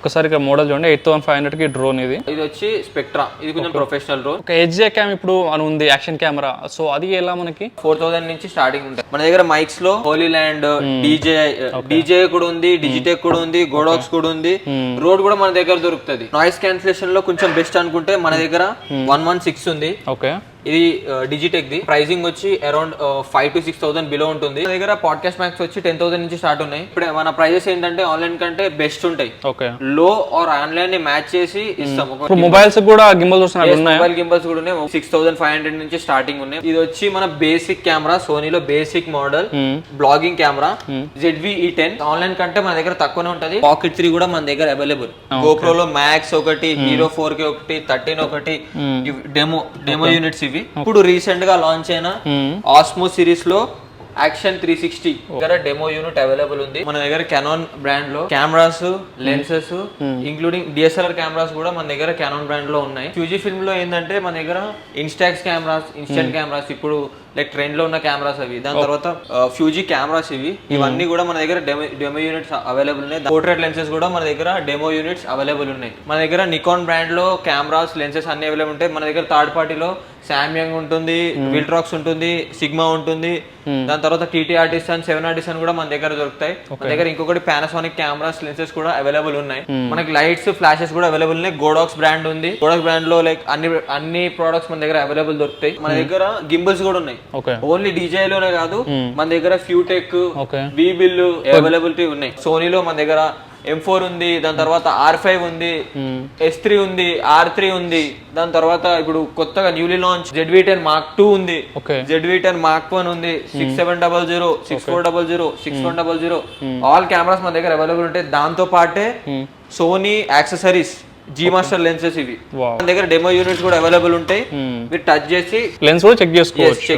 ఒక్కసారిగా మోడల్ చూడండి 8500 కి డ్రోన్ ఇది వచ్చి స్పెక్ట్రా, ఇది కొంచెం ప్రొఫెషనల్ డ్రోన్. ఒక హెచ్జే క్యామ్ ఇప్పుడు అని ఉంది యాక్షన్ కెమెరా, సో అది ఎలా మనకి 4000 నుంచి స్టార్టింగ్ ఉంటాయి మన దగ్గర. మైక్స్ లో హోలీ ల్యాండ్, డీజే కూడా ఉంది, డిజిటెక్ కూడా ఉంది, గోడాక్స్ కూడా ఉంది, రోడ్ కూడా మన దగ్గర దొరుకుతుంది. నాయిస్ క్యాన్సిలేషన్ లో కొంచెం బెస్ట్ అనుకుంటే మన దగ్గర 116 ఉంది. ఓకే, ఇది డిజిటెక్ ది. ప్రైసింగ్ వచ్చి అరౌండ్ 5,000 to 6,000 బిలో ఉంటుంది. మన దగ్గర పాడ్కాస్ట్ మ్యాక్స్ వచ్చి 10,000 నుంచి స్టార్ట్ ఉన్నాయి. ఇప్పుడు మన ప్రైజెస్ ఏంటంటే ఆన్లైన్ కంటే బెస్ట్ ఉంటాయి. ఓకే, లో ఆర్ ఆన్లైన్ ని మ్యాచ్ చేసి ఇస్తాం. మొబైల్స్ కూడా గిmbals వస్తున్నాయి, మొబైల్ గింబల్స్ కూడా ఉన్నాయి. 6,500 నుంచి స్టార్టింగ్ ఉన్నాయి. ఇది వచ్చి మన బేసిక్ కెమెరా, సోనీలో basic model blogging camera ZV-E10. Online కంటే మన దగ్గర తక్కువనే ఉంటది. పాకెట్ 3 కూడా మన దగ్గర అవైలబుల్. GoPro లో మ్యాక్స్ ఒకటి, Hero 4K ఒకటి, 13 ఒకటి, డెమో యూనిట్స్ ఇవి. ఇప్పుడు రీసెంట్ గా లాంచ్ అయిన ఆస్మో సిరీస్ లో యాక్షన్ 360 దగ్గర డెమో యూనిట్ అవైలబుల్ ఉంది. మన దగ్గర కెనాన్ బ్రాండ్ లో cameras, lenses including DSLR cameras కూడా మన దగ్గర కెనాన్ బ్రాండ్ లో ఉన్నాయి. ఫ్యూజీ ఫిల్మ్ లో ఏంటంటే మన దగ్గర ఇన్స్టాక్స్ కెమెరాస్, ఇన్స్టెంట్ కెమెరాస్ ఇప్పుడు లైక్ ట్రెండ్ లో ఉన్న కెమెరాస్ అవి. దాని తర్వాత ఫ్యూజీ కెమెరాస్ ఇవన్నీ కూడా మన దగ్గర డెమో యూనిట్స్ అవైలబుల్ ఉన్నాయి. పోర్ట్రేట్ లెన్సెస్ కూడా మన దగ్గర డెమో యూనిట్స్ అవైలబుల్ ఉన్నాయి. మన దగ్గర నికాన్ బ్రాండ్ లో కెమెరాస్, లెన్సెస్ అన్ని అవైలబుల్ ఉంటాయి. మన దగ్గర థర్డ్ పార్టీలో సామ్యంగ్ ఉంటుంది, విల్ట్రాక్స్ ఉంటుంది, సిగ్మా ఉంటుంది. దాని తర్వాత TT ఆర్టిస్ట్ 7 ఆర్టిస్ట్ కూడా మన దగ్గర దొరుకుతాయి. మన దగ్గర ఇంకొకటి పానాసోనిక్ కెమెరాస్, లెన్సెస్ కూడా అవైలబుల్ ఉన్నాయి. మనకి లైట్స్, ఫ్లాషెస్ కూడా అవైలబుల్ ఉన్నాయి. గోడాక్స్ బ్రాండ్ ఉంది. గోడాక్స్ బ్రాండ్ లో లైక్ అన్ని ప్రొడక్ట్స్ మన దగ్గర అవైలబుల్ దొరుకుతాయి. మన దగ్గర గింబల్స్ కూడా ఉన్నాయి. ఓన్లీ DJI లోనే కాదు, మన దగ్గర ఫ్యూటెక్, వీబిల్ అవైలబిలిటీ ఉన్నాయి. సోనీలో మన దగ్గర M4 ఉంది, దాని తర్వాత R5 ఉంది, S3 ఉంది, R3 ఉంది. దాని తర్వాత ఇప్పుడు కొత్తగా న్యూలీ లాంచ్ ZV-10 Mark 2 ఉంది, ZV-10 Mark 1 ఉంది, 6700, 6400, 6100 ఆల్ కెమెరాస్ మన దగ్గర అవైలబుల్ ఉంటాయి. దాంతో పాటే Sony accessories, G master lenses ఇవి మన దగ్గర డెమో యూనిట్స్ కూడా అవైలబుల్ ఉంటాయి. మీరు టచ్ చేసి లెన్స్ కూడా చెక్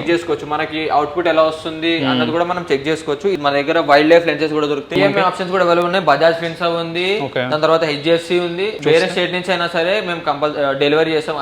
చేసుకోవచ్చు. మనకి అవుట్పుట్ ఎలా వస్తుంది అన్నది కూడా మనం చెక్ చేసుకోవచ్చు. మన దగ్గర వైల్డ్ లైఫ్ లెన్సెస్ కూడా దొరుకుతాయి. EMI ఆప్షన్స్ కూడా అవైలబుల్ ఉన్నాయి. బజాజ్ ఫిన్సర్వ్ ఉంది, దాని తర్వాత HDFC ఉంది. వేరే స్టేట్ నుంచి అయినా సరే మేము డెలివరీ చేస్తాం.